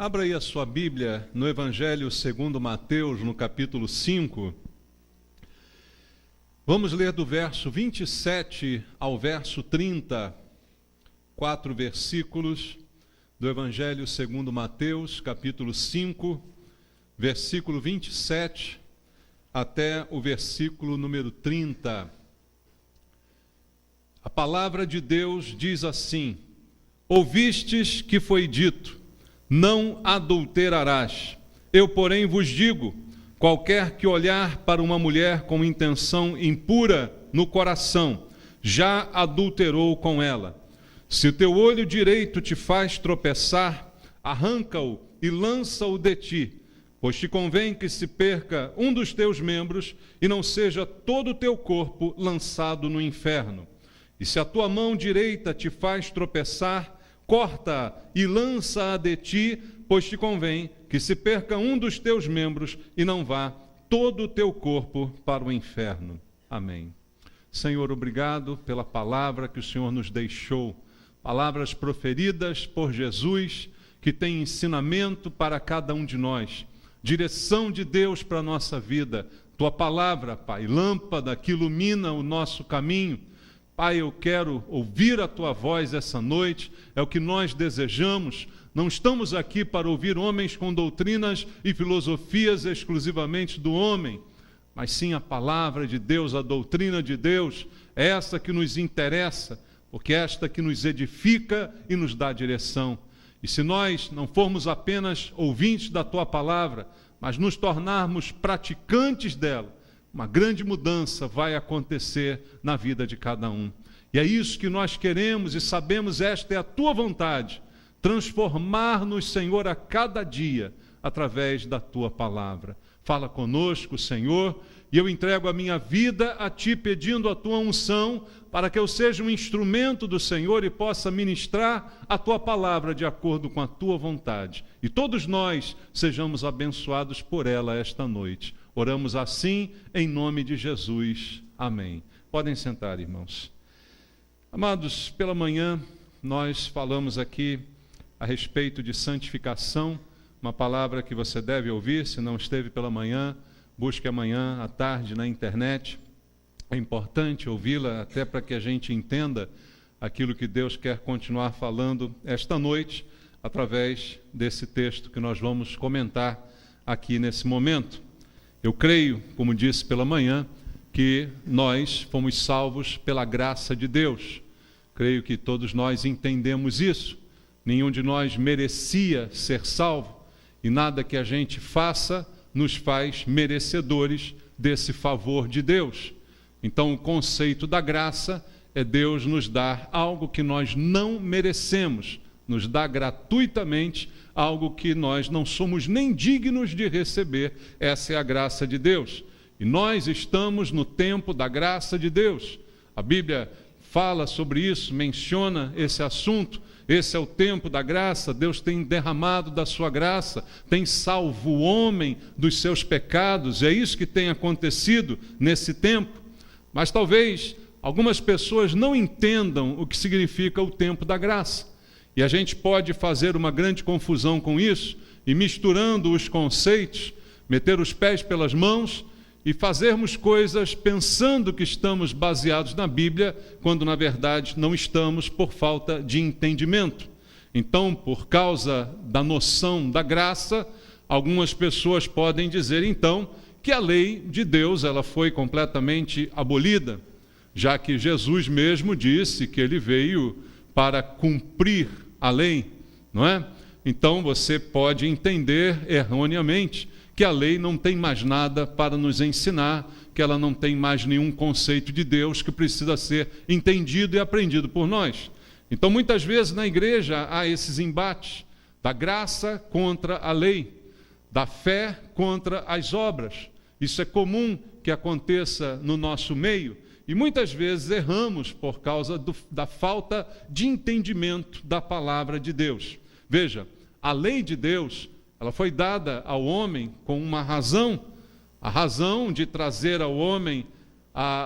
Abra aí a sua Bíblia no Evangelho segundo Mateus, no capítulo 5. Vamos ler do verso 27 ao verso 30, 4 versículos do Evangelho segundo Mateus, capítulo 5, versículo 27 até o versículo número 30. A palavra de Deus diz assim: Ouvistes que foi dito, não adulterarás. Eu, porém, vos digo, qualquer que olhar para uma mulher com intenção impura no coração, já adulterou com ela. Se o teu olho direito te faz tropeçar, arranca-o e lança-o de ti, pois te convém que se perca um dos teus membros e não seja todo o teu corpo lançado no inferno. E se a tua mão direita te faz tropeçar, corta e lança-a de ti, pois te convém que se perca um dos teus membros e não vá todo o teu corpo para o inferno. Amém. Senhor, obrigado pela palavra que o Senhor nos deixou, palavras proferidas por Jesus, que tem ensinamento para cada um de nós, direção de Deus para a nossa vida. Tua palavra, Pai, lâmpada que ilumina o nosso caminho. Pai, eu quero ouvir a Tua voz essa noite, é o que nós desejamos. Não estamos aqui para ouvir homens com doutrinas e filosofias exclusivamente do homem, mas sim a palavra de Deus, a doutrina de Deus, é essa que nos interessa, porque é esta que nos edifica e nos dá direção. E se nós não formos apenas ouvintes da Tua palavra, mas nos tornarmos praticantes dela, uma grande mudança vai acontecer na vida de cada um. E é isso que nós queremos e sabemos, esta é a Tua vontade, transformar-nos, Senhor, a cada dia, através da Tua palavra. Fala conosco, Senhor, e eu entrego a minha vida a Ti, pedindo a Tua unção, para que eu seja um instrumento do Senhor e possa ministrar a Tua palavra de acordo com a Tua vontade. E todos nós sejamos abençoados por ela esta noite. Oramos assim, em nome de Jesus. Amém. Podem sentar, irmãos. Amados, pela manhã nós falamos aqui a respeito de santificação, uma palavra que você deve ouvir, se não esteve pela manhã, busque amanhã à tarde na internet. É importante ouvi-la até para que a gente entenda aquilo que Deus quer continuar falando esta noite, através desse texto que nós vamos comentar aqui nesse momento. Eu creio, como disse pela manhã, que nós fomos salvos pela graça de Deus. Creio que todos nós entendemos isso. Nenhum de nós merecia ser salvo, e nada que a gente faça nos faz merecedores desse favor de Deus. Então, o conceito da graça é Deus nos dar algo que nós não merecemos, nos dá gratuitamente algo que nós não somos nem dignos de receber. Essa é a graça de Deus. E nós estamos no tempo da graça de Deus. A Bíblia fala sobre isso, menciona esse assunto. Esse é o tempo da graça. Deus tem derramado da sua graça, tem salvo o homem dos seus pecados. É isso que tem acontecido nesse tempo. Mas talvez algumas pessoas não entendam o que significa o tempo da graça. E a gente pode fazer uma grande confusão com isso, e misturando os conceitos, meter os pés pelas mãos e fazermos coisas pensando que estamos baseados na Bíblia, quando na verdade não estamos, por falta de entendimento. Então, por causa da noção da graça, algumas pessoas podem dizer então que a lei de Deus ela foi completamente abolida, já que Jesus mesmo disse que ele veio para cumprir a lei, não é? Então você pode entender erroneamente que a lei não tem mais nada para nos ensinar, que ela não tem mais nenhum conceito de Deus que precisa ser entendido e aprendido por nós. Então muitas vezes na igreja há esses embates da graça contra a lei, da fé contra as obras. Isso é comum que aconteça no nosso meio. E muitas vezes erramos por causa da falta de entendimento da palavra de Deus. Veja, a lei de Deus, ela foi dada ao homem com uma razão, a razão de trazer ao homem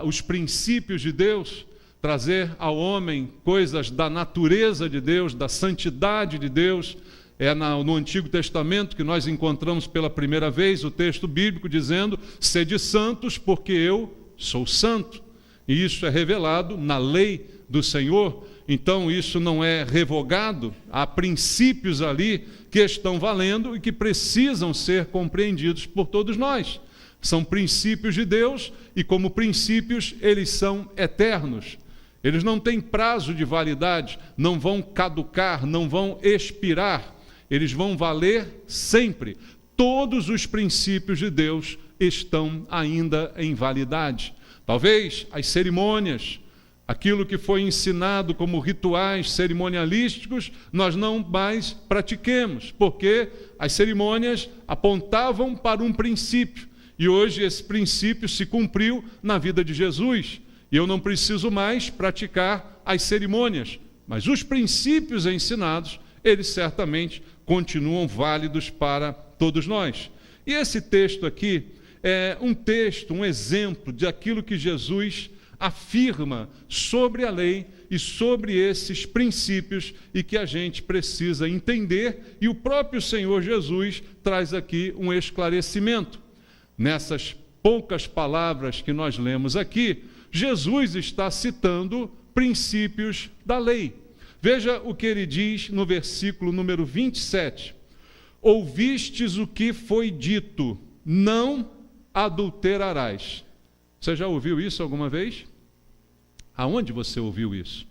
os princípios de Deus, trazer ao homem coisas da natureza de Deus, da santidade de Deus, É no Antigo Testamento que nós encontramos pela primeira vez o texto bíblico dizendo: sede santos, porque eu sou santo. E isso é revelado na lei do Senhor. Então isso não é revogado. Há princípios ali que estão valendo e que precisam ser compreendidos por todos nós. São princípios de Deus e, como princípios, eles são eternos. Eles não têm prazo de validade, não vão caducar, não vão expirar. Eles vão valer sempre. Todos os princípios de Deus estão ainda em validade. Talvez as cerimônias, aquilo que foi ensinado como rituais cerimonialísticos, nós não mais pratiquemos, porque as cerimônias apontavam para um princípio. E hoje esse princípio se cumpriu na vida de Jesus. E eu não preciso mais praticar as cerimônias, mas os princípios ensinados, eles certamente continuam válidos para todos nós. E esse texto aqui é um texto, um exemplo de aquilo que Jesus afirma sobre a lei e sobre esses princípios e que a gente precisa entender, e o próprio Senhor Jesus traz aqui um esclarecimento. Nessas poucas palavras que nós lemos aqui, Jesus está citando princípios da lei. Veja o que ele diz no versículo número 27. Ouvistes o que foi dito, não adulterarás. Você já ouviu isso alguma vez? Aonde você ouviu isso?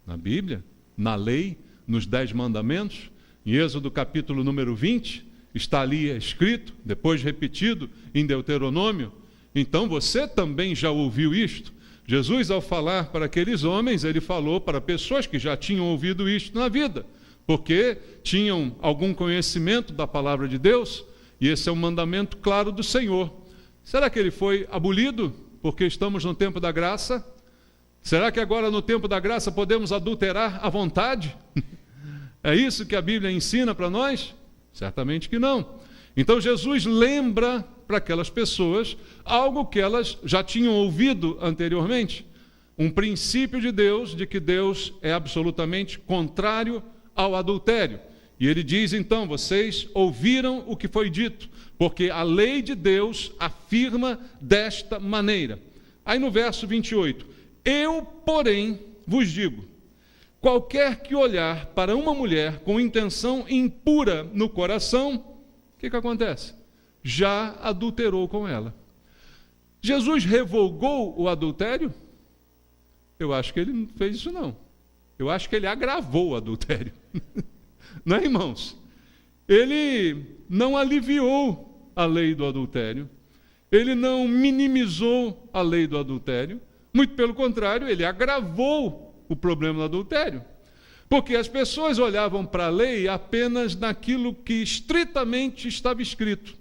Na Bíblia? Na lei? Nos 10 mandamentos? Em Êxodo capítulo número 20? Está ali escrito, depois repetido em Deuteronômio. Então você também já ouviu isto. Jesus, ao falar para aqueles homens, ele falou para pessoas que já tinham ouvido isto na vida, porque tinham algum conhecimento da palavra de Deus, e esse é um mandamento claro do Senhor. Será que ele foi abolido porque estamos no tempo da graça? Será que agora no tempo da graça podemos adulterar à vontade? É isso que a Bíblia ensina para nós? Certamente que não. Então Jesus lembra para aquelas pessoas algo que elas já tinham ouvido anteriormente. Um princípio de Deus, de que Deus é absolutamente contrário ao adultério. E ele diz então: vocês ouviram o que foi dito, porque a lei de Deus afirma desta maneira. Aí no verso 28, eu, porém, vos digo, qualquer que olhar para uma mulher com intenção impura no coração, o que acontece? Já adulterou com ela. Jesus revogou o adultério? Eu acho que ele não fez isso não. Eu acho que ele agravou o adultério. Não é, irmãos? Ele não aliviou a lei do adultério. Ele não minimizou a lei do adultério. Muito pelo contrário, ele agravou o problema do adultério. Porque as pessoas olhavam para a lei apenas naquilo que estritamente estava escrito,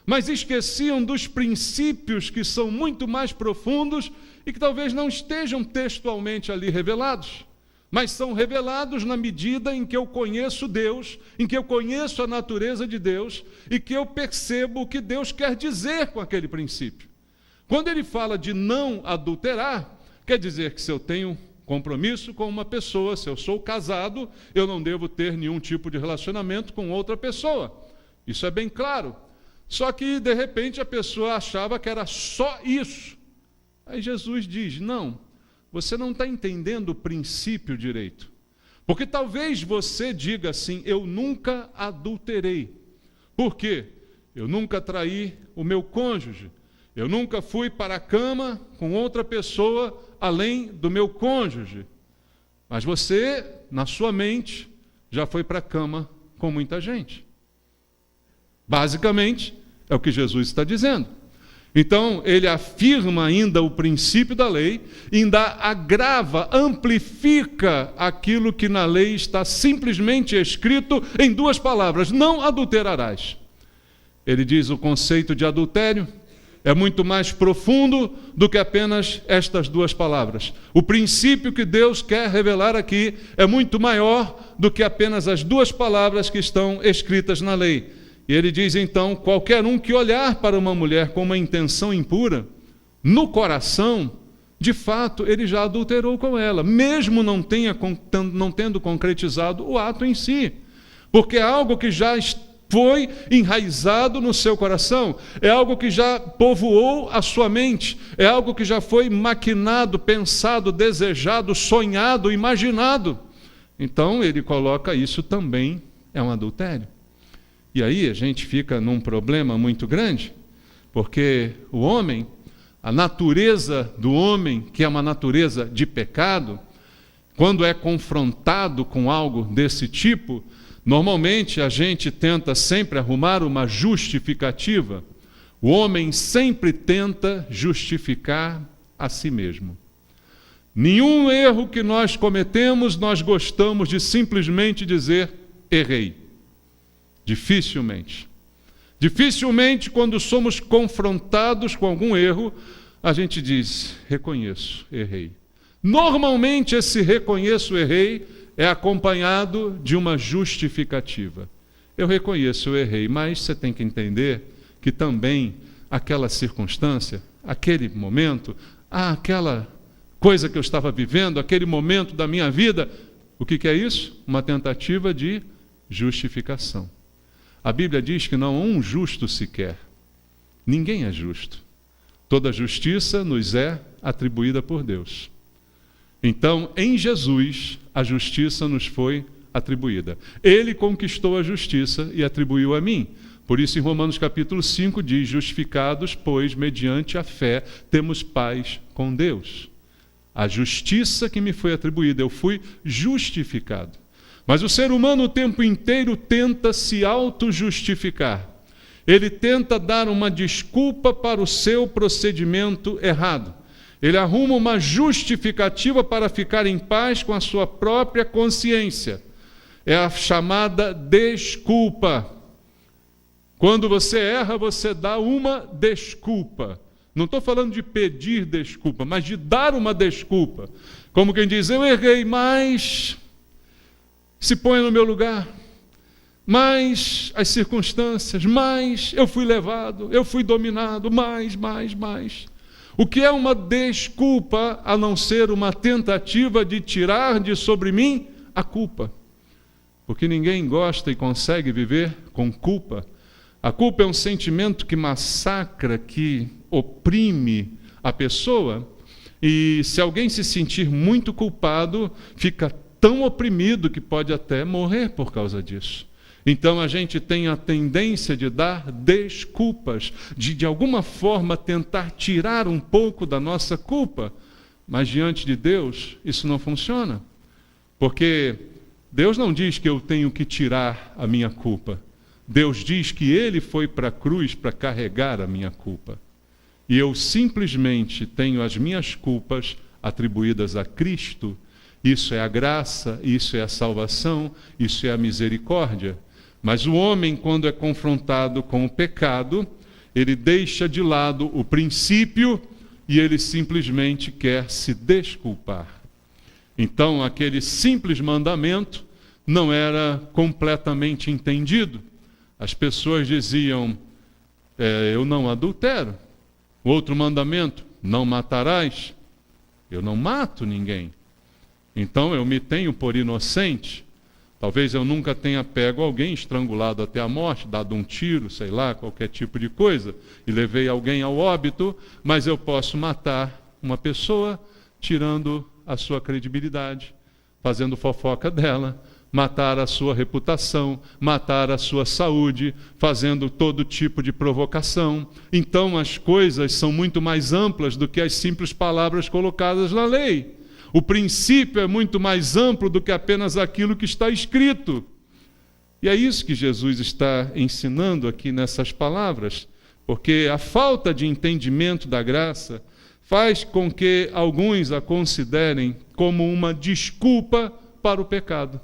mas esqueciam dos princípios que são muito mais profundos e que talvez não estejam textualmente ali revelados, mas são revelados na medida em que eu conheço Deus, em que eu conheço a natureza de Deus e que eu percebo o que Deus quer dizer com aquele princípio. Quando ele fala de não adulterar, quer dizer que se eu tenho compromisso com uma pessoa, se eu sou casado, eu não devo ter nenhum tipo de relacionamento com outra pessoa. Isso é bem claro. Só que, de repente, a pessoa achava que era só isso. Aí Jesus diz: não, você não está entendendo o princípio direito. Porque talvez você diga assim: eu nunca adulterei. Por quê? Eu nunca traí o meu cônjuge. Eu nunca fui para a cama com outra pessoa além do meu cônjuge. Mas você, na sua mente, já foi para a cama com muita gente. Basicamente, é o que Jesus está dizendo. Então, ele afirma ainda o princípio da lei, ainda agrava, amplifica aquilo que na lei está simplesmente escrito em 2 palavras: não adulterarás. Ele diz o conceito de adultério é muito mais profundo do que apenas estas 2 palavras. O princípio que Deus quer revelar aqui é muito maior do que apenas as 2 palavras que estão escritas na lei. E ele diz então: qualquer um que olhar para uma mulher com uma intenção impura, no coração, de fato, ele já adulterou com ela, mesmo não tendo concretizado o ato em si. porque é algo que já foi enraizado no seu coração, é algo que já povoou a sua mente, é algo que já foi maquinado, pensado, desejado, sonhado, imaginado. Então ele coloca isso também é um adultério. E aí a gente fica num problema muito grande, porque o homem, a natureza do homem, que é uma natureza de pecado, quando é confrontado com algo desse tipo, normalmente a gente tenta sempre arrumar uma justificativa. O homem sempre tenta justificar a si mesmo. Nenhum erro que nós cometemos, nós gostamos de simplesmente dizer, errei. Dificilmente. Dificilmente, quando somos confrontados com algum erro, a gente diz, reconheço, errei. Normalmente, esse reconheço, errei, é acompanhado de uma justificativa. Eu reconheço, eu errei, mas você tem que entender que também aquela circunstância, aquele momento, aquela coisa que eu estava vivendo, aquele momento da minha vida, o que é isso? Uma tentativa de justificação. A Bíblia diz que não há um justo sequer. Ninguém é justo. Toda justiça nos é atribuída por Deus. Então, em Jesus, a justiça nos foi atribuída. Ele conquistou a justiça e atribuiu a mim. Por isso, em Romanos capítulo 5, diz, justificados, pois, mediante a fé, temos paz com Deus. A justiça que me foi atribuída, eu fui justificado. Mas o ser humano o tempo inteiro tenta se auto-justificar. Ele tenta dar uma desculpa para o seu procedimento errado. Ele arruma uma justificativa para ficar em paz com a sua própria consciência. É a chamada desculpa. Quando você erra, você dá uma desculpa. Não estou falando de pedir desculpa, mas de dar uma desculpa. Como quem diz, eu errei, mas se põe no meu lugar. Mas as circunstâncias, mas eu fui levado, eu fui dominado, mais. O que é uma desculpa a não ser uma tentativa de tirar de sobre mim a culpa? Porque ninguém gosta e consegue viver com culpa. A culpa é um sentimento que massacra, que oprime a pessoa. E se alguém se sentir muito culpado, fica tão oprimido que pode até morrer por causa disso. Então a gente tem a tendência de dar desculpas, de alguma forma tentar tirar um pouco da nossa culpa, mas diante de Deus isso não funciona, porque Deus não diz que eu tenho que tirar a minha culpa, Deus diz que Ele foi para a cruz para carregar a minha culpa, e eu simplesmente tenho as minhas culpas atribuídas a Cristo. Isso é a graça, isso é a salvação, isso é a misericórdia. Mas o homem, quando é confrontado com o pecado, ele deixa de lado o princípio e ele simplesmente quer se desculpar. Então, aquele simples mandamento não era completamente entendido. As pessoas diziam, eu não adultero. O outro mandamento, não matarás. Eu não mato ninguém. Então, eu me tenho por inocente. Talvez eu nunca tenha pego alguém, estrangulado até a morte, dado um tiro, sei lá, qualquer tipo de coisa, e levei alguém ao óbito, mas eu posso matar uma pessoa tirando a sua credibilidade, fazendo fofoca dela, matar a sua reputação, matar a sua saúde, fazendo todo tipo de provocação. Então as coisas são muito mais amplas do que as simples palavras colocadas na lei. O princípio é muito mais amplo do que apenas aquilo que está escrito. E é isso que Jesus está ensinando aqui nessas palavras, porque a falta de entendimento da graça faz com que alguns a considerem como uma desculpa para o pecado.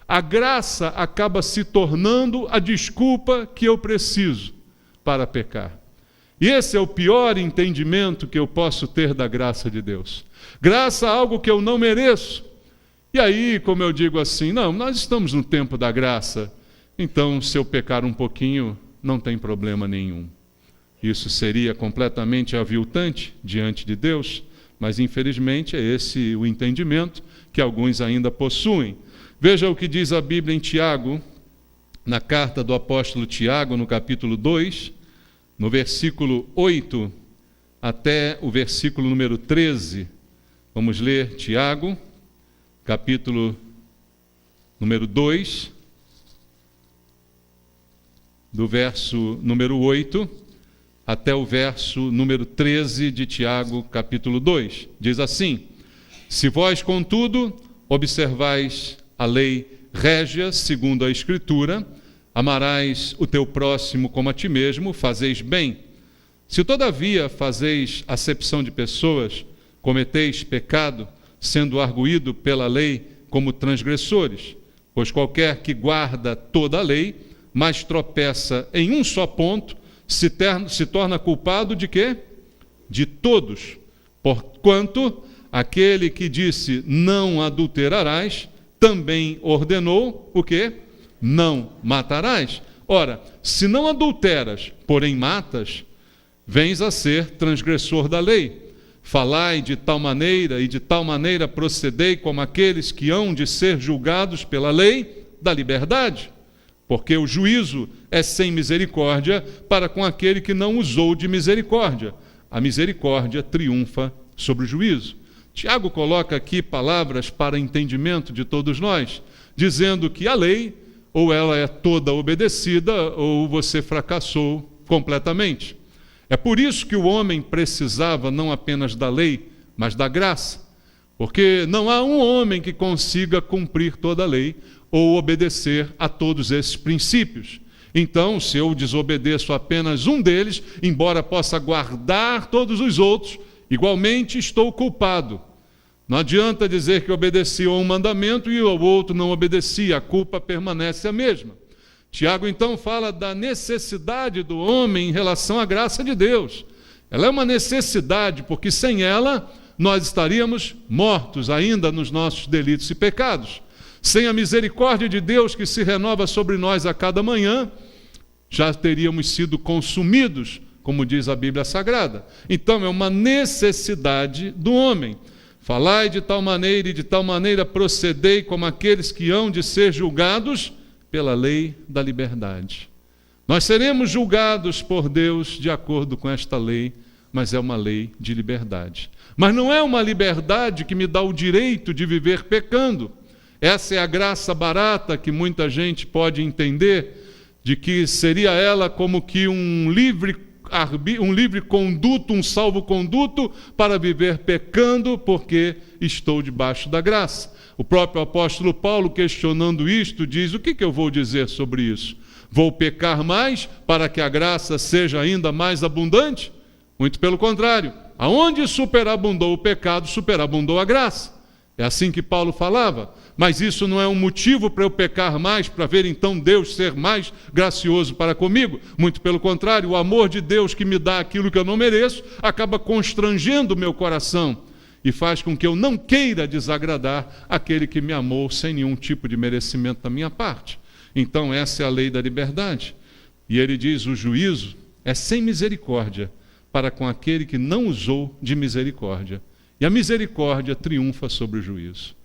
A graça acaba se tornando a desculpa que eu preciso para pecar. E esse é o pior entendimento que eu posso ter da graça de Deus. Graça a algo que eu não mereço. E aí, como eu digo assim, não, nós estamos no tempo da graça, então se eu pecar um pouquinho, não tem problema nenhum. Isso seria completamente aviltante diante de Deus, mas infelizmente é esse o entendimento que alguns ainda possuem. Veja o que diz a Bíblia em Tiago, na carta do apóstolo Tiago, no capítulo 2, no versículo 8 até o versículo número 13. Vamos ler Tiago, capítulo número 2, do verso número 8 até o verso número 13 de Tiago, capítulo 2. Diz assim: Se vós, contudo, observais a lei régia segundo a Escritura, amarás o teu próximo como a ti mesmo, fazeis bem. Se todavia fazeis acepção de pessoas, cometeis pecado, sendo arguído pela lei como transgressores. Pois qualquer que guarda toda a lei, mas tropeça em um só ponto, se torna culpado de quê? De todos. Porquanto aquele que disse não adulterarás, também ordenou o quê? Não matarás. Ora, se não adulteras, porém matas, vens a ser transgressor da lei. Falai de tal maneira e de tal maneira procedei como aqueles que hão de ser julgados pela lei da liberdade. Porque o juízo é sem misericórdia para com aquele que não usou de misericórdia. A misericórdia triunfa sobre o juízo. Tiago coloca aqui palavras para entendimento de todos nós, dizendo que a lei, ou ela é toda obedecida, ou você fracassou completamente. É por isso que o homem precisava não apenas da lei, mas da graça. Porque não há um homem que consiga cumprir toda a lei ou obedecer a todos esses princípios. Então, se eu desobedeço apenas um deles, embora possa guardar todos os outros, igualmente estou culpado. Não adianta dizer que obedeci a um mandamento e ao outro não obedeci, a culpa permanece a mesma. Tiago, então, fala da necessidade do homem em relação à graça de Deus. Ela é uma necessidade, porque sem ela nós estaríamos mortos ainda nos nossos delitos e pecados. Sem a misericórdia de Deus que se renova sobre nós a cada manhã, já teríamos sido consumidos, como diz a Bíblia Sagrada. Então, é uma necessidade do homem. Falai de tal maneira e de tal maneira procedei como aqueles que hão de ser julgados pela lei da liberdade. Nós seremos julgados por Deus de acordo com esta lei, mas é uma lei de liberdade. Mas não é uma liberdade que me dá o direito de viver pecando. Essa é a graça barata que muita gente pode entender, de que seria ela como que um livre conduto, um salvo-conduto para viver pecando, porque estou debaixo da graça. O próprio apóstolo Paulo, questionando isto, diz: o que eu vou dizer sobre isso? Vou pecar mais para que a graça seja ainda mais abundante? Muito pelo contrário. Aonde superabundou o pecado, superabundou a graça. É assim que Paulo falava. Mas isso não é um motivo para eu pecar mais, para ver então Deus ser mais gracioso para comigo. Muito pelo contrário, o amor de Deus que me dá aquilo que eu não mereço, acaba constrangendo o meu coração e faz com que eu não queira desagradar aquele que me amou sem nenhum tipo de merecimento da minha parte. Então essa é a lei da liberdade. E ele diz: o juízo é sem misericórdia para com aquele que não usou de misericórdia. E a misericórdia triunfa sobre o juízo.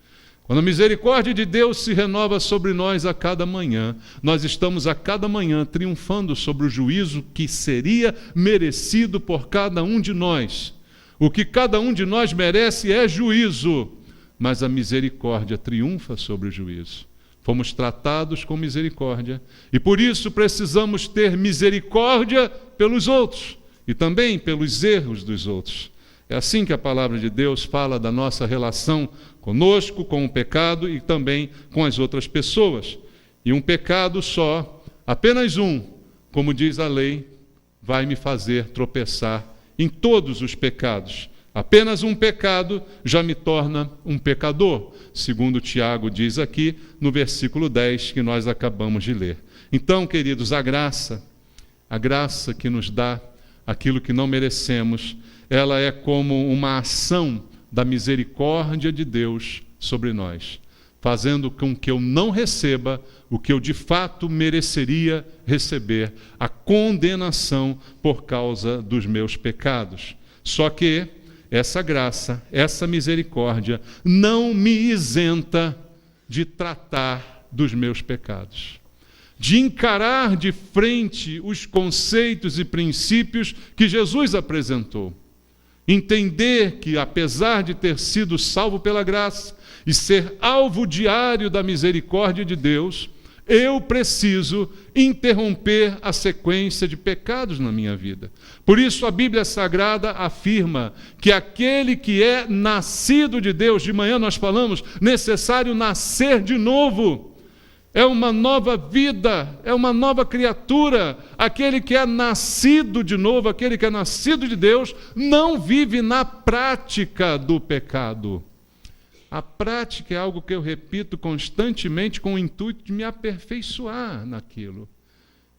Quando a misericórdia de Deus se renova sobre nós a cada manhã, nós estamos a cada manhã triunfando sobre o juízo que seria merecido por cada um de nós. O que cada um de nós merece é juízo, mas a misericórdia triunfa sobre o juízo. Fomos tratados com misericórdia e por isso precisamos ter misericórdia pelos outros e também pelos erros dos outros. É assim que a palavra de Deus fala da nossa relação conosco, com o pecado e também com as outras pessoas. E um pecado só, apenas um, como diz a lei, vai me fazer tropeçar em todos os pecados. Apenas um pecado já me torna um pecador, segundo Tiago diz aqui no versículo 10 que nós acabamos de ler. Então, queridos, a graça que nos dá aquilo que não merecemos, ela é como uma ação da misericórdia de Deus sobre nós, fazendo com que eu não receba o que eu de fato mereceria receber, a condenação por causa dos meus pecados. Só que essa graça, essa misericórdia, não me isenta de tratar dos meus pecados, de encarar de frente os conceitos e princípios que Jesus apresentou. Entender que, apesar de ter sido salvo pela graça e ser alvo diário da misericórdia de Deus, eu preciso interromper a sequência de pecados na minha vida. Por isso a Bíblia Sagrada afirma que aquele que é nascido de Deus, de manhã nós falamos, necessário nascer de novo. É uma nova vida, é uma nova criatura. Aquele que é nascido de novo, aquele que é nascido de Deus, não vive na prática do pecado. A prática é algo que eu repito constantemente com o intuito de me aperfeiçoar naquilo.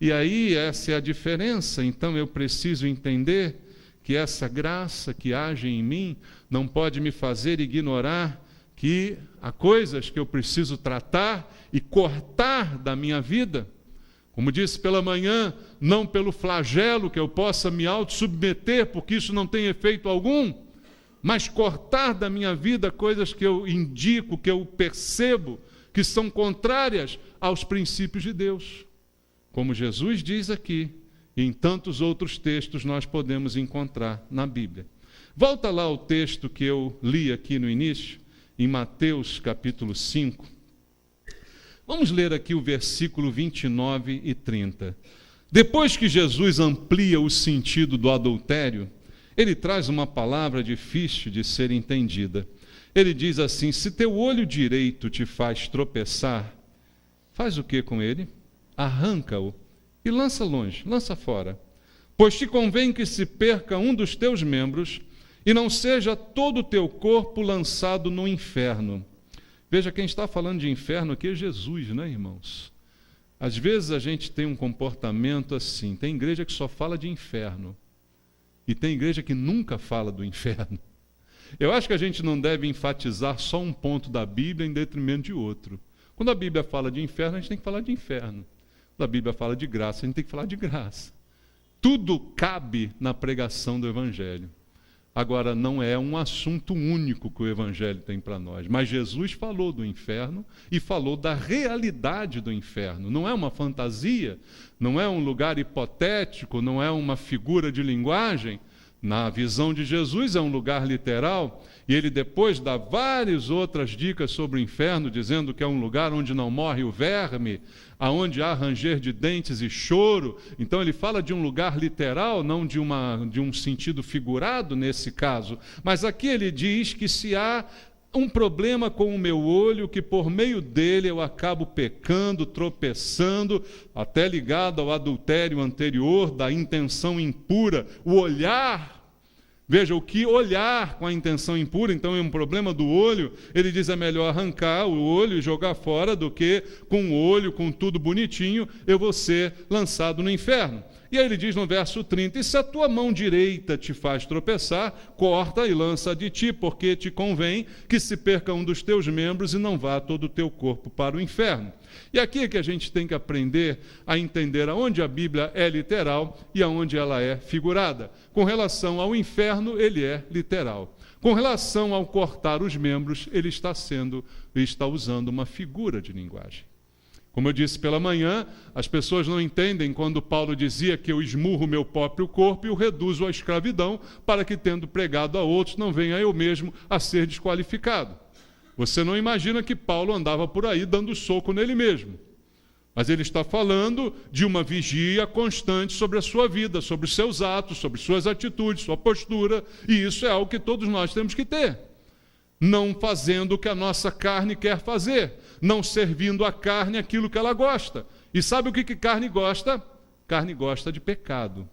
E aí essa é a diferença. Então eu preciso entender que essa graça que age em mim não pode me fazer ignorar que há coisas que eu preciso tratar e cortar da minha vida. Como disse pela manhã, não pelo flagelo que eu possa me auto-submeter, porque isso não tem efeito algum, mas cortar da minha vida coisas que eu indico, que eu percebo, que são contrárias aos princípios de Deus. Como Jesus diz aqui, e em tantos outros textos nós podemos encontrar na Bíblia. Volta lá ao texto que eu li aqui no início, em Mateus capítulo 5. Vamos ler aqui o versículo 29 e 30. Depois que Jesus amplia o sentido do adultério, ele traz uma palavra difícil de ser entendida. Ele diz assim: se teu olho direito te faz tropeçar, faz o que com ele? Arranca-o e lança longe, lança fora. Pois te convém que se perca um dos teus membros e não seja todo o teu corpo lançado no inferno. Veja, quem está falando de inferno aqui é Jesus, né, irmãos? Às vezes a gente tem um comportamento assim. Tem igreja que só fala de inferno. E tem igreja que nunca fala do inferno. Eu acho que a gente não deve enfatizar só um ponto da Bíblia em detrimento de outro. Quando a Bíblia fala de inferno, a gente tem que falar de inferno. Quando a Bíblia fala de graça, a gente tem que falar de graça. Tudo cabe na pregação do Evangelho. Agora, não é um assunto único que o Evangelho tem para nós. Mas Jesus falou do inferno e falou da realidade do inferno. Não é uma fantasia, não é um lugar hipotético, não é uma figura de linguagem. Na visão de Jesus é um lugar literal. E ele depois dá várias outras dicas sobre o inferno, dizendo que é um lugar onde não morre o verme, aonde há ranger de dentes e choro. Então ele fala de um lugar literal, não de um sentido figurado nesse caso. Mas aqui ele diz que se há um problema com o meu olho, que por meio dele eu acabo pecando, tropeçando, até ligado ao adultério anterior, da intenção impura, o olhar. Veja, o que olhar com a intenção impura, então é um problema do olho, ele diz é melhor arrancar o olho e jogar fora do que com o olho, com tudo bonitinho, eu vou ser lançado no inferno. E aí ele diz no verso 30, e se a tua mão direita te faz tropeçar, corta e lança de ti, porque te convém que se perca um dos teus membros e não vá todo o teu corpo para o inferno. E aqui é que a gente tem que aprender a entender aonde a Bíblia é literal e aonde ela é figurada. Com relação ao inferno, ele é literal. Com relação ao cortar os membros, ele está usando uma figura de linguagem. Como eu disse pela manhã, as pessoas não entendem quando Paulo dizia que eu esmurro o meu próprio corpo e o reduzo à escravidão, para que, tendo pregado a outros, não venha eu mesmo a ser desqualificado. Você não imagina que Paulo andava por aí dando soco nele mesmo. Mas ele está falando de uma vigia constante sobre a sua vida, sobre os seus atos, sobre suas atitudes, sua postura, e isso é algo que todos nós temos que ter. Não fazendo o que a nossa carne quer fazer, não servindo à carne aquilo que ela gosta. E sabe o que carne gosta? Carne gosta de pecado.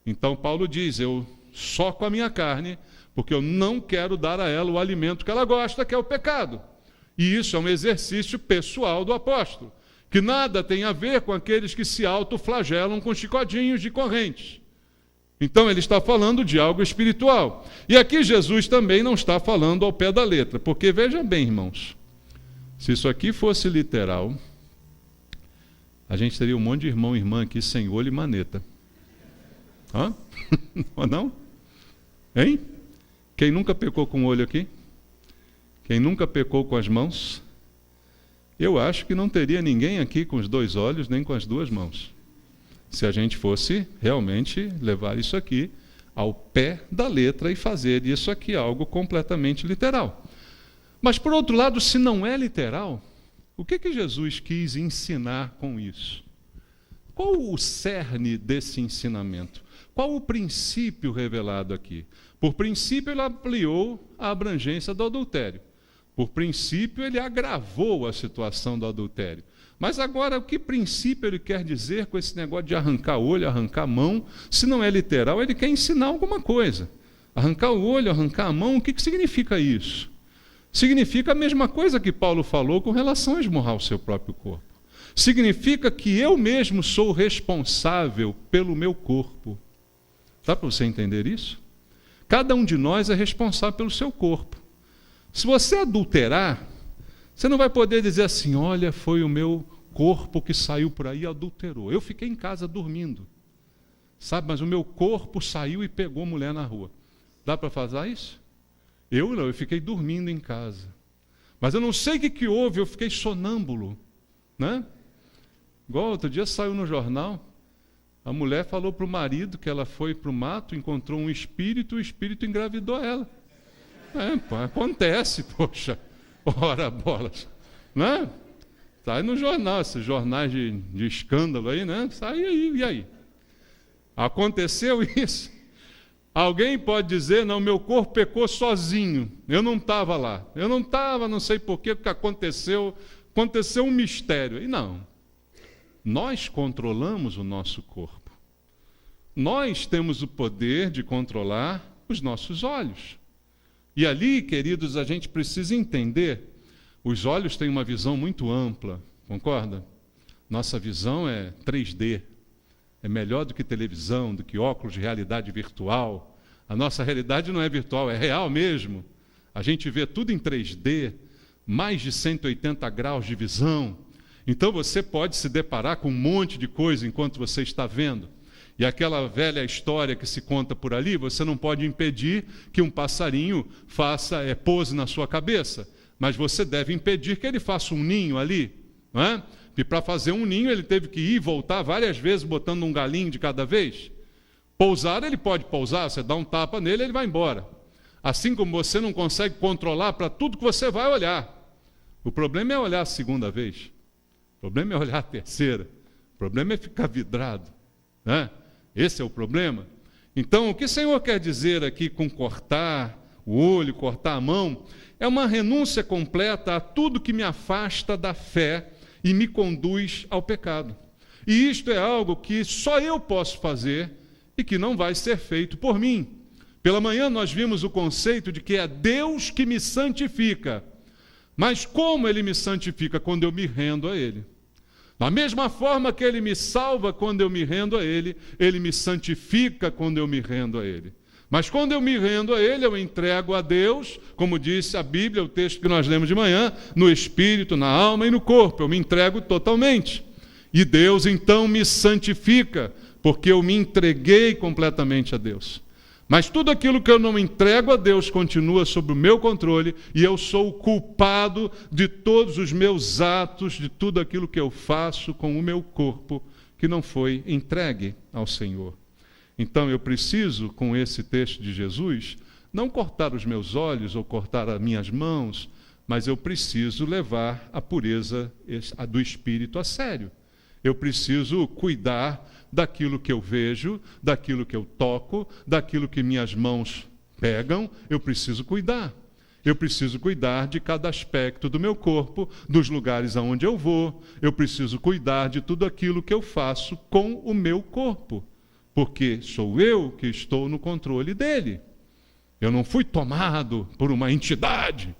Então Paulo diz, eu soco a minha carne, porque eu não quero dar a ela o alimento que ela gosta, que é o pecado. E isso é um exercício pessoal do apóstolo, que nada tem a ver com aqueles que se autoflagelam com chicotinhos de correntes. Então ele está falando de algo espiritual. E aqui Jesus também não está falando ao pé da letra, porque veja bem, irmãos, se isso aqui fosse literal, a gente teria um monte de irmão e irmã aqui sem olho e maneta. Hã? Não? Hein? Quem nunca pecou com o olho aqui? Quem nunca pecou com as mãos? Eu acho que não teria ninguém aqui com os 2 olhos nem com as 2 mãos, se a gente fosse realmente levar isso aqui ao pé da letra e fazer isso aqui algo completamente literal. Mas, por outro lado, se não é literal, o que Jesus quis ensinar com isso? Qual o cerne desse ensinamento? Qual o princípio revelado aqui? Por princípio, ele ampliou a abrangência do adultério. Por princípio, ele agravou a situação do adultério. Mas agora, o que princípio ele quer dizer com esse negócio de arrancar olho, arrancar mão? Se não é literal, ele quer ensinar alguma coisa. Arrancar o olho, arrancar a mão, o que significa isso? Significa a mesma coisa que Paulo falou com relação a esmurrar o seu próprio corpo. Significa que eu mesmo sou responsável pelo meu corpo. Dá para você entender isso? Cada um de nós é responsável pelo seu corpo. Se você adulterar, você não vai poder dizer assim, olha, foi o meu corpo que saiu por aí e adulterou. Eu fiquei em casa dormindo, sabe? Mas o meu corpo saiu e pegou mulher na rua. Dá para fazer isso? Eu não, eu fiquei dormindo em casa. Mas eu não sei o que houve, eu fiquei sonâmbulo, né? Igual outro dia saiu no jornal, a mulher falou para o marido que ela foi para o mato, encontrou um espírito, o espírito engravidou ela. Acontece, poxa. Ora, bolas, né? Sai no jornal, esses jornais de escândalo aí, né? Sai aí, e aí? Aconteceu isso? Alguém pode dizer, não, meu corpo pecou sozinho, eu não estava lá, eu não estava, não sei por quê, o que aconteceu um mistério. E não, nós controlamos o nosso corpo, nós temos o poder de controlar os nossos olhos. E ali, queridos, a gente precisa entender, os olhos têm uma visão muito ampla, concorda? Nossa visão é 3D, é melhor do que televisão, do que óculos de realidade virtual. A nossa realidade não é virtual, é real mesmo. A gente vê tudo em 3D, mais de 180 graus de visão. Então você pode se deparar com um monte de coisa enquanto você está vendo. E aquela velha história que se conta por ali, você não pode impedir que um passarinho pouse na sua cabeça, mas você deve impedir que ele faça um ninho ali, não é? E para fazer um ninho ele teve que ir e voltar várias vezes, botando um galinho de cada vez. Pousar, ele pode pousar, você dá um tapa nele, ele vai embora. Assim como você não consegue controlar para tudo que você vai olhar. O problema é olhar a segunda vez, o problema é olhar a terceira, o problema é ficar vidrado, né? Esse é o problema. Então, o que o Senhor quer dizer aqui com cortar o olho, cortar a mão, é uma renúncia completa a tudo que me afasta da fé e me conduz ao pecado. E isto é algo que só eu posso fazer e que não vai ser feito por mim. Pela manhã nós vimos o conceito de que é Deus que me santifica. Mas como Ele me santifica? Quando eu me rendo a Ele. Da mesma forma que Ele me salva quando eu me rendo a Ele, Ele me santifica quando eu me rendo a Ele. Mas quando eu me rendo a Ele, eu entrego a Deus, como disse a Bíblia, o texto que nós lemos de manhã, no espírito, na alma e no corpo. Eu me entrego totalmente. E Deus então me santifica, porque eu me entreguei completamente a Deus. Mas tudo aquilo que eu não entrego a Deus continua sob o meu controle e eu sou o culpado de todos os meus atos, de tudo aquilo que eu faço com o meu corpo que não foi entregue ao Senhor. Então eu preciso, com esse texto de Jesus, não cortar os meus olhos ou cortar as minhas mãos, mas eu preciso levar a pureza do espírito a sério. Eu preciso cuidar daquilo que eu vejo, daquilo que eu toco, daquilo que minhas mãos pegam, eu preciso cuidar. Eu preciso cuidar de cada aspecto do meu corpo, dos lugares aonde eu vou. Eu preciso cuidar de tudo aquilo que eu faço com o meu corpo, porque sou eu que estou no controle dele. Eu não fui tomado por uma entidade.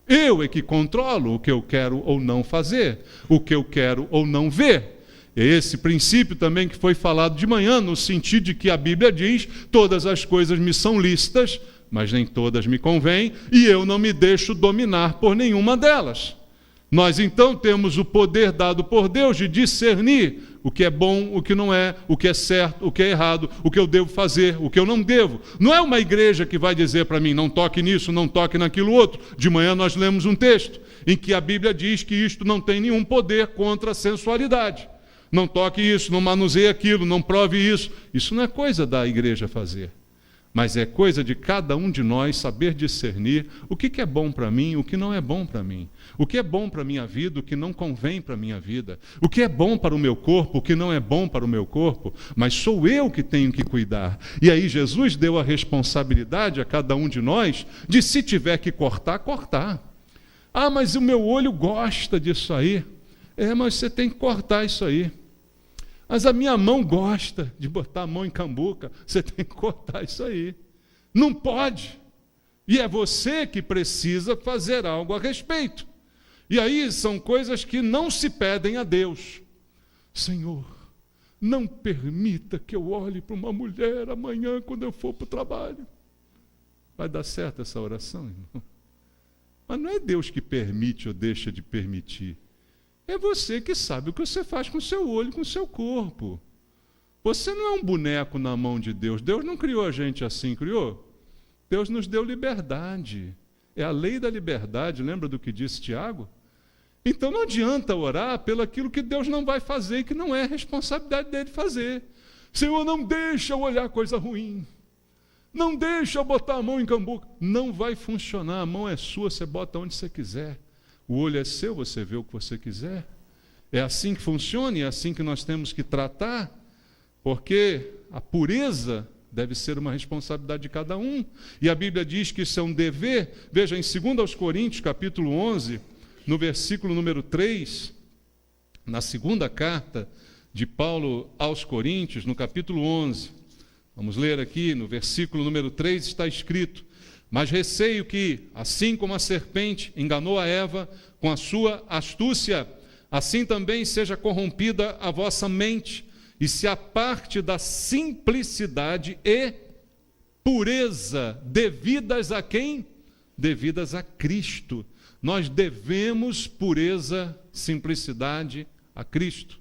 Eu é que controlo o que eu quero ou não fazer, o que eu quero ou não ver. Esse princípio também que foi falado de manhã, no sentido de que a Bíblia diz, todas as coisas me são lícitas, mas nem todas me convêm, e eu não me deixo dominar por nenhuma delas. Nós então temos o poder dado por Deus de discernir o que é bom, o que não é, o que é certo, o que é errado, o que eu devo fazer, o que eu não devo. Não é uma igreja que vai dizer para mim, não toque nisso, não toque naquilo outro. De manhã nós lemos um texto em que a Bíblia diz que isto não tem nenhum poder contra a sensualidade. Não toque isso, não manuseie aquilo, não prove isso. Isso não é coisa da igreja fazer. Mas é coisa de cada um de nós saber discernir o que é bom para mim, o que não é bom para mim. O que é bom para a minha vida, o que não convém para a minha vida. O que é bom para o meu corpo, o que não é bom para o meu corpo. Mas sou eu que tenho que cuidar. E aí Jesus deu a responsabilidade a cada um de nós de, se tiver que cortar, cortar. Ah, mas o meu olho gosta disso aí. Mas você tem que cortar isso aí. Mas a minha mão gosta de botar a mão em cambuca. Você tem que cortar isso aí. Não pode. E é você que precisa fazer algo a respeito. E aí são coisas que não se pedem a Deus. Senhor, não permita que eu olhe para uma mulher amanhã quando eu for para o trabalho. Vai dar certo essa oração, irmão? Mas não é Deus que permite ou deixa de permitir. É você que sabe o que você faz com o seu olho, com o seu corpo. Você não é um boneco na mão de Deus. Deus não criou a gente assim, criou? Deus nos deu liberdade. É a lei da liberdade, lembra do que disse Tiago? Então não adianta orar pelo aquilo que Deus não vai fazer e que não é responsabilidade dele fazer. Senhor, não deixa eu olhar coisa ruim. Não deixa eu botar a mão em cambuca. Não vai funcionar, a mão é sua, você bota onde você quiser. O olho é seu, você vê o que você quiser. É assim que funciona e é assim que nós temos que tratar, porque a pureza deve ser uma responsabilidade de cada um. E a Bíblia diz que isso é um dever. Veja, em 2 Coríntios, capítulo 11, no versículo número 3, na segunda carta de Paulo aos Coríntios, no capítulo 11, vamos ler aqui, no versículo número 3, está escrito: mas receio que, assim como a serpente enganou a Eva com a sua astúcia, assim também seja corrompida a vossa mente, e se aparte da simplicidade e pureza devidas a quem? Devidas a Cristo. Nós devemos pureza, simplicidade a Cristo.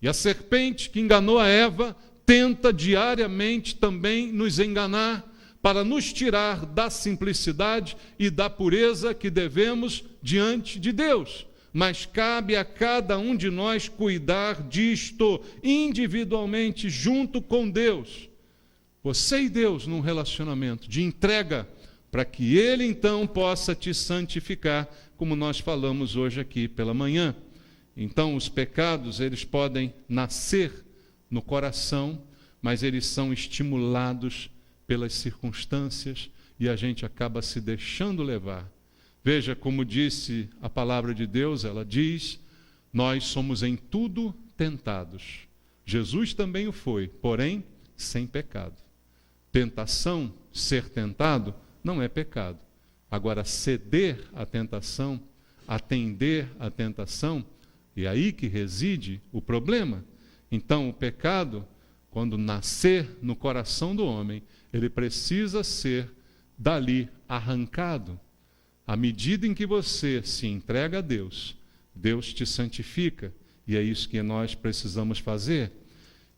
E a serpente que enganou a Eva tenta diariamente também nos enganar, para nos tirar da simplicidade e da pureza que devemos diante de Deus. Mas cabe a cada um de nós cuidar disto individualmente, junto com Deus. Você e Deus num relacionamento de entrega, para que Ele então possa te santificar, como nós falamos hoje aqui pela manhã. Então, os pecados, eles podem nascer no coração, mas eles são estimulados pelas circunstâncias, e a gente acaba se deixando levar. Veja como disse a palavra de Deus, ela diz: nós somos em tudo tentados. Jesus também o foi, porém sem pecado. Tentação, ser tentado, não é pecado. Agora, ceder à tentação, atender à tentação, é aí que reside o problema. Então, o pecado, quando nascer no coração do homem, ele precisa ser dali arrancado. À medida em que você se entrega a Deus, Deus te santifica, e é isso que nós precisamos fazer.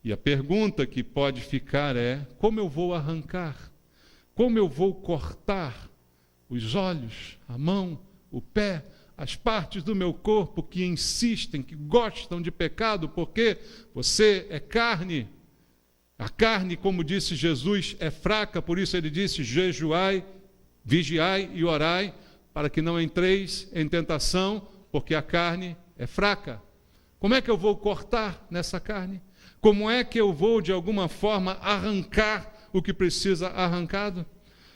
E a pergunta que pode ficar é: como eu vou arrancar? Como eu vou cortar os olhos, a mão, o pé, as partes do meu corpo que insistem, que gostam de pecado, porque você é carne? A carne, como disse Jesus, é fraca, por isso ele disse: jejuai, vigiai e orai, para que não entreis em tentação, porque a carne é fraca. Como é que eu vou cortar nessa carne? Como é que eu vou, de alguma forma, arrancar o que precisa arrancado?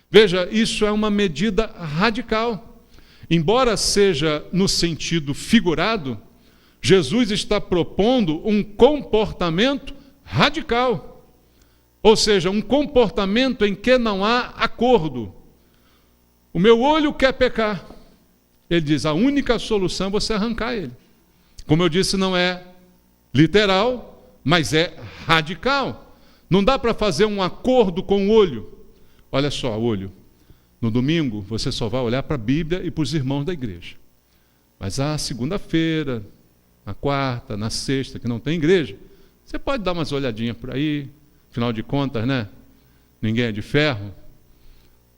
Veja, isso é uma medida radical. Embora seja no sentido figurado, Jesus está propondo um comportamento radical. Ou seja, um comportamento em que não há acordo. O meu olho quer pecar. Ele diz: a única solução é você arrancar ele. Como eu disse, não é literal, mas é radical. Não dá para fazer um acordo com o olho. Olha só, olho. No domingo, você só vai olhar para a Bíblia e para os irmãos da igreja. Mas segunda-feira, na quarta, na sexta, que não tem igreja, Você pode dar umas olhadinhas por aí, afinal de contas, né? Ninguém é de ferro.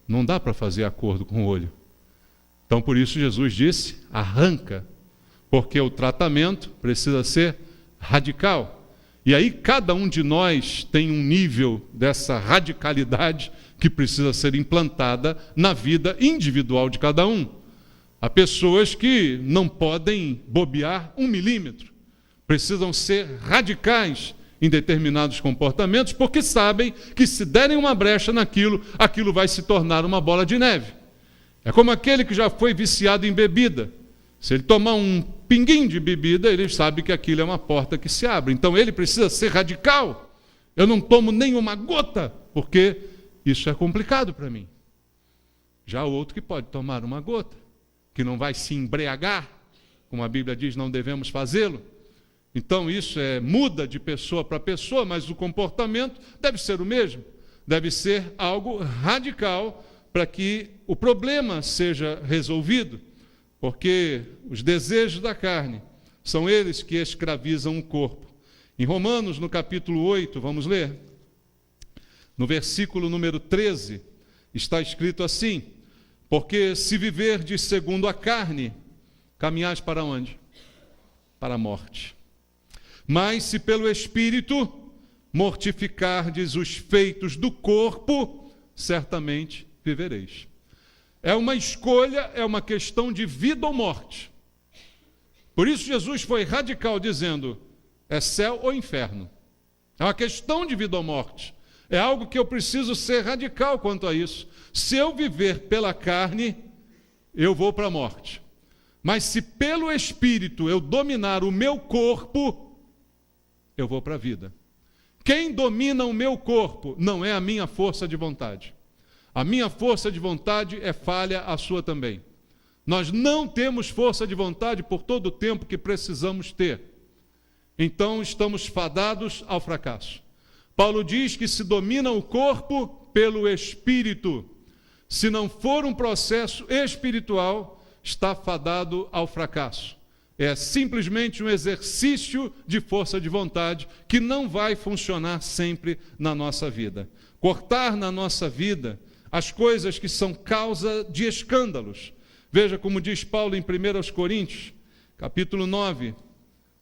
Não dá para fazer acordo com o olho. Então, por isso, Jesus disse, arranca, porque o tratamento precisa ser radical. E aí, cada um de nós tem um nível dessa radicalidade que precisa ser implantada na vida individual de cada um. Há pessoas que não podem bobear 1 milímetro, precisam ser radicais em determinados comportamentos, porque sabem que se derem uma brecha naquilo, aquilo vai se tornar uma bola de neve. É como aquele que já foi viciado em bebida. Se ele tomar um pinguinho de bebida, ele sabe que aquilo é uma porta que se abre. Então ele precisa ser radical. Eu não tomo nenhuma gota, porque isso é complicado para mim. Já o outro que pode tomar uma gota, que não vai se embriagar, como a Bíblia diz, não devemos fazê-lo. Então isso muda de pessoa para pessoa, mas o comportamento deve ser o mesmo. Deve ser algo radical para que o problema seja resolvido. Porque os desejos da carne são eles que escravizam o corpo. Em Romanos, no capítulo 8, vamos ler? No versículo número 13, está escrito assim: porque se viverdes segundo a carne, caminhais para onde? Para a morte. Mas se pelo Espírito mortificardes os feitos do corpo, certamente vivereis. É uma escolha, é uma questão de vida ou morte. Por isso Jesus foi radical dizendo, é céu ou inferno. É uma questão de vida ou morte. É algo que eu preciso ser radical quanto a isso. Se eu viver pela carne, eu vou para a morte. Mas se pelo Espírito eu dominar o meu corpo, eu vou para a vida. Quem domina o meu corpo não é a minha força de vontade. A minha força de vontade é falha, a sua também. Nós não temos força de vontade por todo o tempo que precisamos ter. Então estamos fadados ao fracasso. Paulo diz que se domina o corpo pelo Espírito. Se não for um processo espiritual, está fadado ao fracasso. É simplesmente um exercício de força de vontade que não vai funcionar sempre na nossa vida. Cortar na nossa vida as coisas que são causa de escândalos. Veja como diz Paulo em 1 Coríntios, capítulo 9,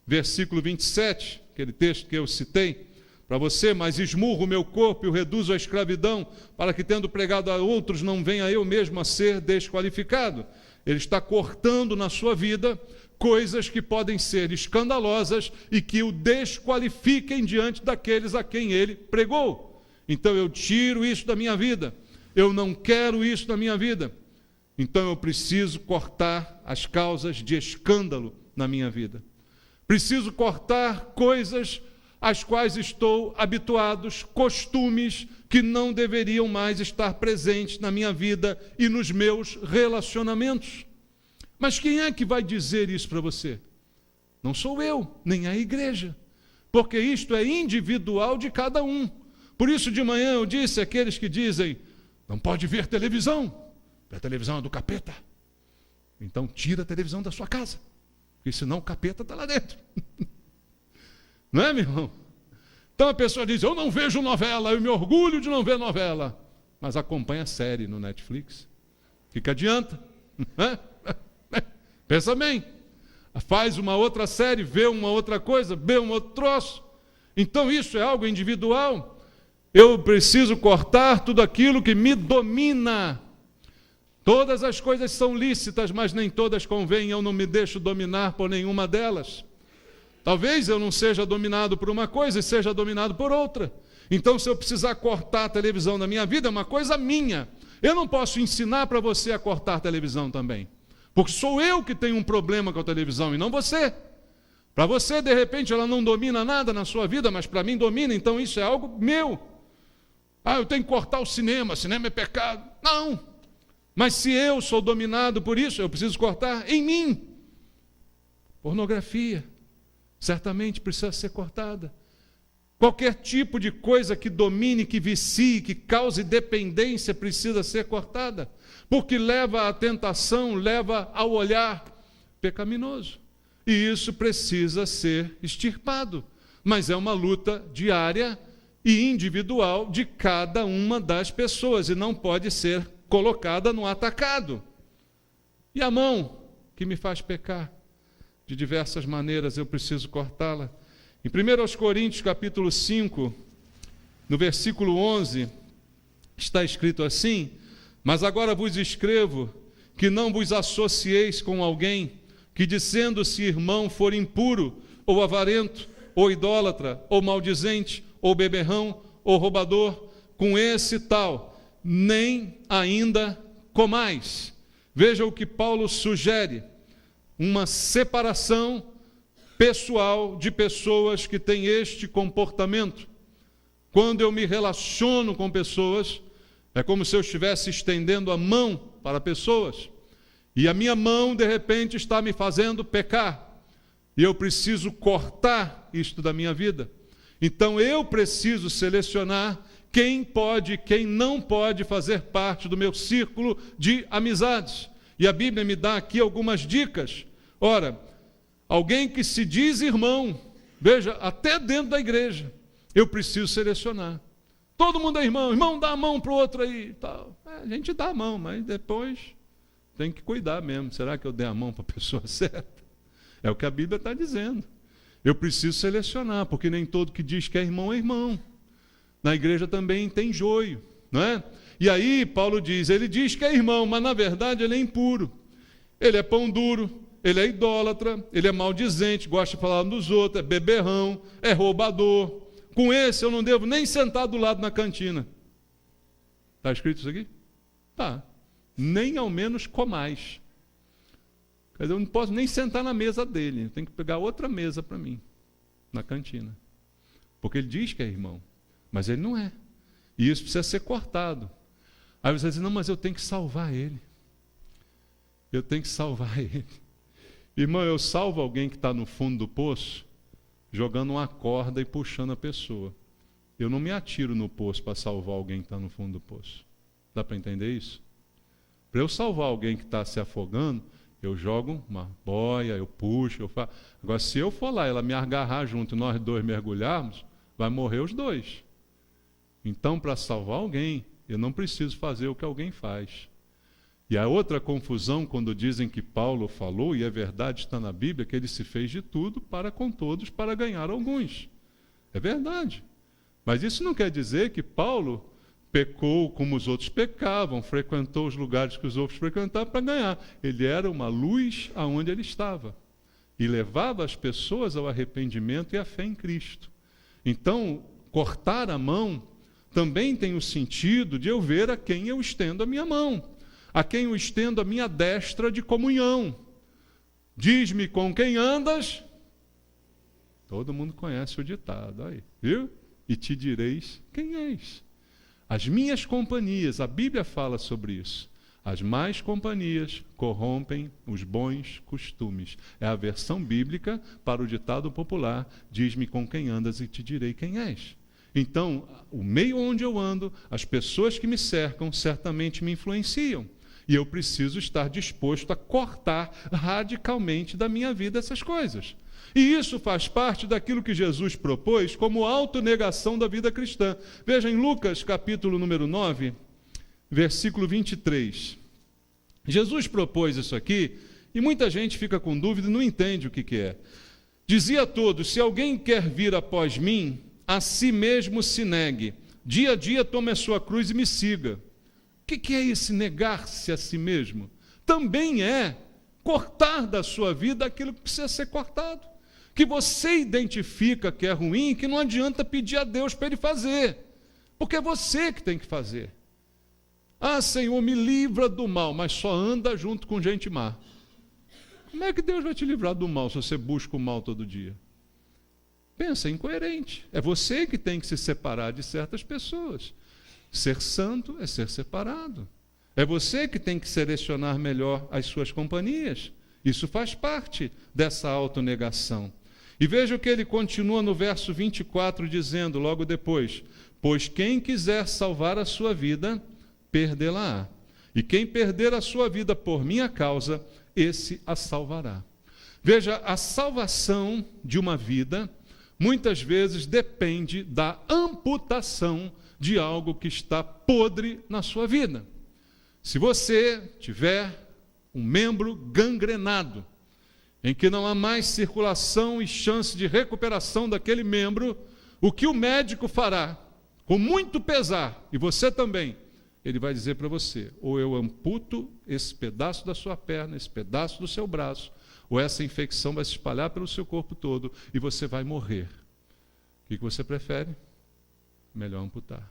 versículo 27, aquele texto que eu citei para você, mas esmurro o meu corpo e o reduzo à escravidão, para que, tendo pregado a outros, não venha eu mesmo a ser desqualificado. Ele está cortando na sua vida coisas que podem ser escandalosas e que o desqualifiquem diante daqueles a quem ele pregou. Então eu tiro isso da minha vida. Eu não quero isso na minha vida. Então eu preciso cortar as causas de escândalo na minha vida. Preciso cortar coisas às quais estou habituados, costumes que não deveriam mais estar presentes na minha vida e nos meus relacionamentos. Mas quem é que vai dizer isso para você? Não sou eu, nem a igreja. Porque isto é individual de cada um. Por isso de manhã eu disse àqueles que dizem, não pode ver televisão, a televisão é do capeta. Então tira a televisão da sua casa, porque senão o capeta está lá dentro. Não é, meu irmão? Então a pessoa diz, eu não vejo novela, eu me orgulho de não ver novela, mas acompanha série no Netflix. O que adianta? Pensa bem. Faz uma outra série, vê uma outra coisa, vê um outro troço. Então isso é algo individual. Eu preciso cortar tudo aquilo que me domina. Todas as coisas são lícitas, mas nem todas convêm. Eu não me deixo dominar por nenhuma delas. Talvez eu não seja dominado por uma coisa e seja dominado por outra. Então, se eu precisar cortar a televisão da minha vida, é uma coisa minha. Eu não posso ensinar para você a cortar a televisão também. Porque sou eu que tenho um problema com a televisão e não você. Para você, de repente, ela não domina nada na sua vida, mas para mim domina, então isso é algo meu. Eu tenho que cortar o cinema é pecado. Não. Mas se eu sou dominado por isso, eu preciso cortar em mim. Pornografia, certamente precisa ser cortada. Qualquer tipo de coisa que domine, que vicie, que cause dependência precisa ser cortada, porque leva à tentação, leva ao olhar pecaminoso. E isso precisa ser extirpado. mas é uma luta diária e individual de cada uma das pessoas, e não pode ser colocada no atacado. E a mão que me faz pecar, de diversas maneiras eu preciso cortá-la. Em 1 Coríntios capítulo 5, no versículo 11, está escrito assim: mas agora vos escrevo que não vos associeis com alguém que, dizendo-se irmão, for impuro, ou avarento, ou idólatra, ou maldizente, ou beberrão, ou roubador, com esse tal, nem ainda comais. Veja o que Paulo sugere: uma separação pessoal de pessoas que têm este comportamento. Quando eu me relaciono com pessoas, é como se eu estivesse estendendo a mão para pessoas, e a minha mão, de repente, está me fazendo pecar, e eu preciso cortar isto da minha vida. Então eu preciso selecionar quem pode e quem não pode fazer parte do meu círculo de amizades. E a Bíblia me dá aqui algumas dicas. Ora, alguém que se diz irmão, veja, até dentro da igreja, eu preciso selecionar. Todo mundo é irmão, irmão dá a mão para o outro aí. Tal. A gente dá a mão, mas depois tem que cuidar mesmo. Será que eu dei a mão para a pessoa certa? É o que a Bíblia está dizendo. Eu preciso selecionar, porque nem todo que diz que é irmão. Na igreja também tem joio, não é? E aí Paulo diz, ele diz que é irmão, mas na verdade ele é impuro. Ele é pão duro, ele é idólatra, ele é maldizente, gosta de falar dos outros, é beberrão, é roubador. Com esse eu não devo nem sentar do lado na cantina. Está escrito isso aqui? Tá. Nem ao menos comais. Quer dizer, eu não posso nem sentar na mesa dele, eu tenho que pegar outra mesa para mim, na cantina. Porque ele diz que é irmão, mas ele não é. E isso precisa ser cortado. Aí você diz, não, mas eu tenho que salvar ele. Eu tenho que salvar ele. Irmão, eu salvo alguém que está no fundo do poço, jogando uma corda e puxando a pessoa. Eu não me atiro no poço para salvar alguém que está no fundo do poço. Dá para entender isso? Para eu salvar alguém que está se afogando, eu jogo uma boia, eu puxo, eu faço. Agora, se eu for lá, ela me agarrar junto e nós dois mergulharmos, vai morrer os dois. Então, para salvar alguém, eu não preciso fazer o que alguém faz. E a outra confusão, quando dizem que Paulo falou, e é verdade, está na Bíblia, que ele se fez de tudo para com todos, para ganhar alguns. É verdade. Mas isso não quer dizer que Paulo pecou como os outros pecavam, frequentou os lugares que os outros frequentavam para ganhar. Ele era uma luz aonde ele estava. E levava as pessoas ao arrependimento e à fé em Cristo. Então, cortar a mão também tem o sentido de eu ver a quem eu estendo a minha mão, a quem eu estendo a minha destra de comunhão. Diz-me com quem andas. Todo mundo conhece o ditado, aí, viu? E te direis quem és. As minhas companhias, a Bíblia fala sobre isso. As más companhias corrompem os bons costumes. É a versão bíblica para o ditado popular, diz-me com quem andas e te direi quem és. Então, o meio onde eu ando, as pessoas que me cercam, certamente me influenciam. E eu preciso estar disposto a cortar radicalmente da minha vida essas coisas. E isso faz parte daquilo que Jesus propôs como autonegação da vida cristã. Veja em Lucas, capítulo número 9, versículo 23. Jesus propôs isso aqui, e muita gente fica com dúvida e não entende o que é. Dizia a todos, se alguém quer vir após mim, a si mesmo se negue. Dia a dia tome a sua cruz e me siga. O que é esse negar-se a si mesmo? Também é cortar da sua vida aquilo que precisa ser cortado, que você identifica que é ruim e que não adianta pedir a Deus para Ele fazer, porque é você que tem que fazer. Ah, Senhor, me livra do mal, mas só anda junto com gente má. Como é que Deus vai te livrar do mal se você busca o mal todo dia? Pensa, é incoerente. É você que tem que se separar de certas pessoas. Ser santo é ser separado. É você que tem que selecionar melhor as suas companhias. Isso faz parte dessa autonegação. E veja o que ele continua no verso 24, dizendo logo depois, pois quem quiser salvar a sua vida, perdê-la-á. E quem perder a sua vida por minha causa, esse a salvará. Veja, a salvação de uma vida muitas vezes depende da amputação de algo que está podre na sua vida. Se você tiver um membro gangrenado, em que não há mais circulação e chance de recuperação daquele membro, o que o médico fará, com muito pesar, e você também, ele vai dizer para você: ou eu amputo esse pedaço da sua perna, esse pedaço do seu braço, ou essa infecção vai se espalhar pelo seu corpo todo e você vai morrer. O que você prefere? Melhor amputar.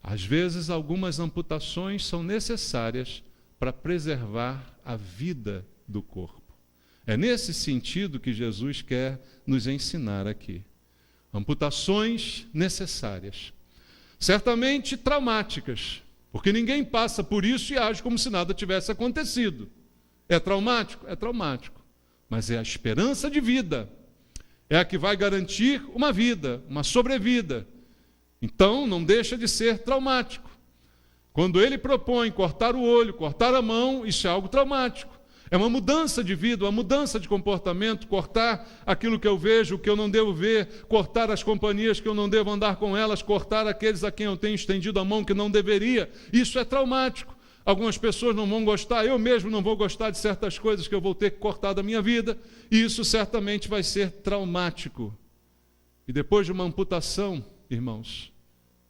Às vezes, algumas amputações são necessárias para preservar a vida do corpo. É nesse sentido que Jesus quer nos ensinar aqui. Amputações necessárias. Certamente traumáticas, porque ninguém passa por isso e age como se nada tivesse acontecido. É traumático? É traumático. Mas é a esperança de vida. É a que vai garantir uma vida, uma sobrevida. Então, não deixa de ser traumático. Quando ele propõe cortar o olho, cortar a mão, isso é algo traumático. É uma mudança de vida, uma mudança de comportamento, cortar aquilo que eu vejo, o que eu não devo ver, cortar as companhias que eu não devo andar com elas, cortar aqueles a quem eu tenho estendido a mão que não deveria. Isso é traumático. Algumas pessoas não vão gostar, eu mesmo não vou gostar de certas coisas que eu vou ter que cortar da minha vida, e isso certamente vai ser traumático. E depois de uma amputação, irmãos,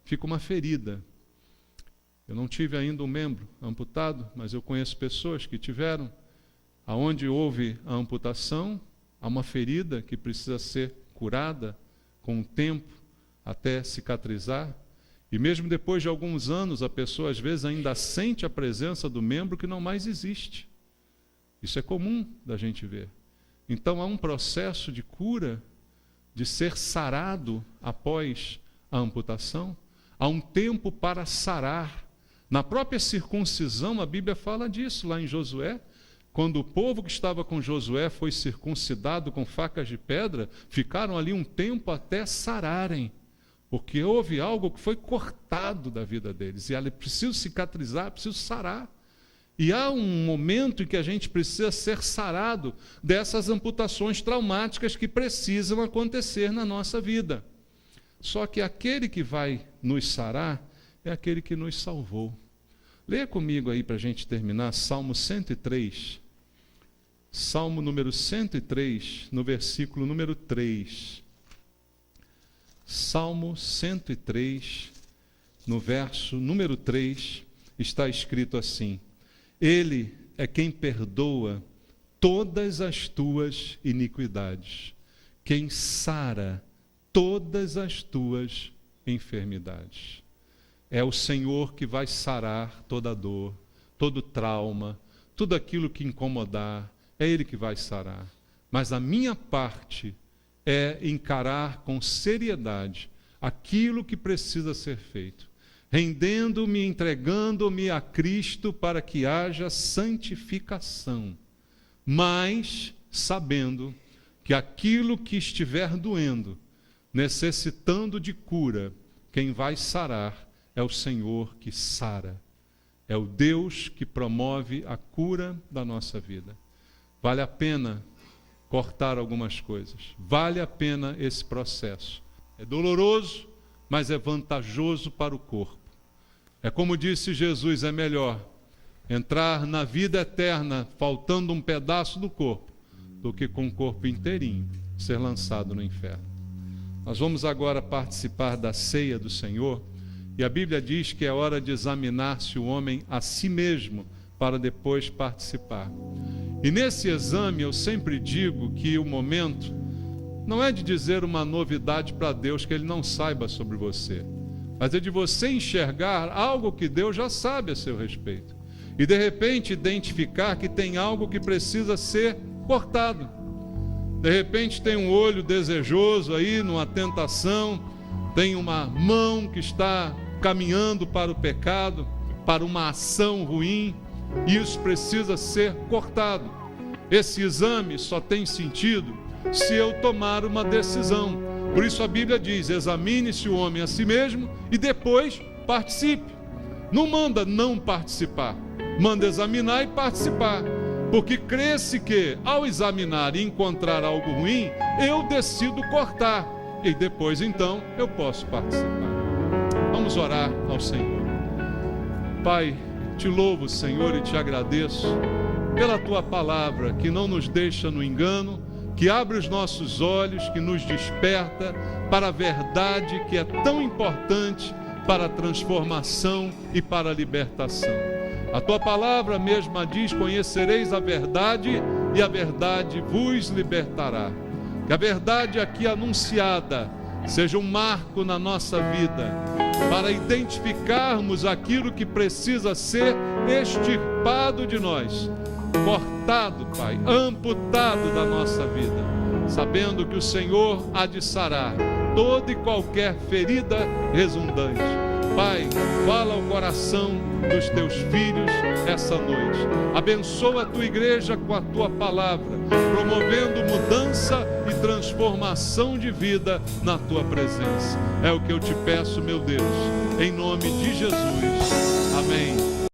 fica uma ferida. Eu não tive ainda um membro amputado, mas eu conheço pessoas que tiveram. Aonde houve a amputação, há uma ferida que precisa ser curada com o tempo até cicatrizar. E mesmo depois de alguns anos, a pessoa às vezes ainda sente a presença do membro que não mais existe. Isso é comum da gente ver. Então há um processo de cura, de ser sarado após a amputação. Há um tempo para sarar. Na própria circuncisão, a Bíblia fala disso lá em Josué. Quando o povo que estava com Josué foi circuncidado com facas de pedra, ficaram ali um tempo até sararem, porque houve algo que foi cortado da vida deles, e é preciso cicatrizar, preciso sarar. E há um momento em que a gente precisa ser sarado dessas amputações traumáticas que precisam acontecer na nossa vida. Só que aquele que vai nos sarar é aquele que nos salvou. Leia comigo aí para a gente terminar, Salmo 103. Salmo número 103, no versículo número 3. Salmo 103, no verso número 3, está escrito assim: Ele é quem perdoa todas as tuas iniquidades, quem sara todas as tuas enfermidades. É o Senhor que vai sarar toda dor, todo trauma, tudo aquilo que incomodar, é Ele que vai sarar. Mas a minha parte é encarar com seriedade aquilo que precisa ser feito, rendendo-me, entregando-me a Cristo para que haja santificação, mas sabendo que aquilo que estiver doendo, necessitando de cura, quem vai sarar é o Senhor que sara. É o Deus que promove a cura da nossa vida. Vale a pena cortar algumas coisas. Vale a pena esse processo. É doloroso, mas é vantajoso para o corpo. É como disse Jesus, é melhor entrar na vida eterna faltando um pedaço do corpo do que com o corpo inteirinho ser lançado no inferno. Nós vamos agora participar da ceia do Senhor, e a Bíblia diz que é hora de examinar-se o homem a si mesmo para depois participar. E nesse exame eu sempre digo que o momento não é de dizer uma novidade para Deus que Ele não saiba sobre você, mas é de você enxergar algo que Deus já sabe a seu respeito e de repente identificar que tem algo que precisa ser cortado. De repente tem um olho desejoso aí numa tentação, tem uma mão que está caminhando para o pecado, para uma ação ruim, e isso precisa ser cortado. Esse exame só tem sentido se eu tomar uma decisão. Por isso a Bíblia diz: examine-se o homem a si mesmo e depois participe. Não manda não participar, manda examinar e participar, porque crê-se que ao examinar e encontrar algo ruim, eu decido cortar. e depois então eu posso participar. Vamos orar ao Senhor. Pai, te louvo, Senhor, e te agradeço pela tua palavra que não nos deixa no engano, que abre os nossos olhos, que nos desperta para a verdade que é tão importante para a transformação e para a libertação. A tua palavra mesma diz: conhecereis a verdade e a verdade vos libertará. Que a verdade aqui anunciada seja um marco na nossa vida, para identificarmos aquilo que precisa ser extirpado de nós, cortado, Pai, amputado da nossa vida, sabendo que o Senhor há de sarar toda e qualquer ferida resundante. Pai, fala ao coração dos teus filhos essa noite. Abençoa a tua igreja com a tua palavra, promovendo mudança e transformação de vida na tua presença. É o que eu te peço, meu Deus, em nome de Jesus. Amém.